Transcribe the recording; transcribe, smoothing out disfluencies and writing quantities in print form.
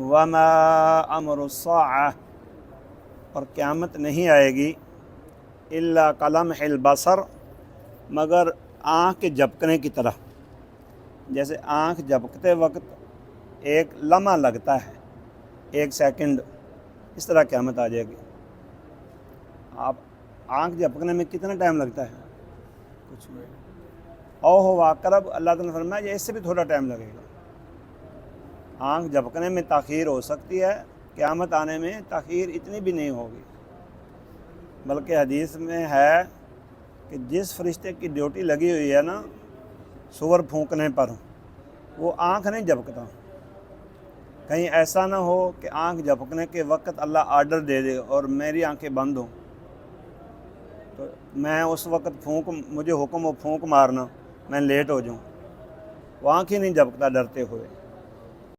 वमा अमरुस्साअह, और क़यामत नहीं आएगी इल्ला कलमहिल बसर, मगर आँख के झपकने की तरह। जैसे आँख झपकते वक्त एक लम्हा लगता है, एक सेकंड, इस तरह क़यामत आ जाएगी। आप आँख झपकने में कितना टाइम लगता है? कुछ नहीं। औ हो वाक़रब, अल्लाह ताला ने फरमाया ये इससे भी थोड़ा टाइम लगेगा। आँख झपकने में ताख़ीर हो सकती है, क़यामत आने में ताख़ीर इतनी भी नहीं होगी। बल्कि हदीस में है कि जिस फरिश्ते की ड्यूटी लगी हुई है ना सूअर फूंकने पर, वो आँख नहीं झपकता। कहीं ऐसा ना हो कि आँख झपकने के वक्त अल्लाह आर्डर दे दे और मेरी आँखें बंद हों, तो मैं उस वक्त मुझे हुक्म हो फूंक मारना, मैं लेट हो जाऊँ। वो आँख ही नहीं झपकता डरते हुए।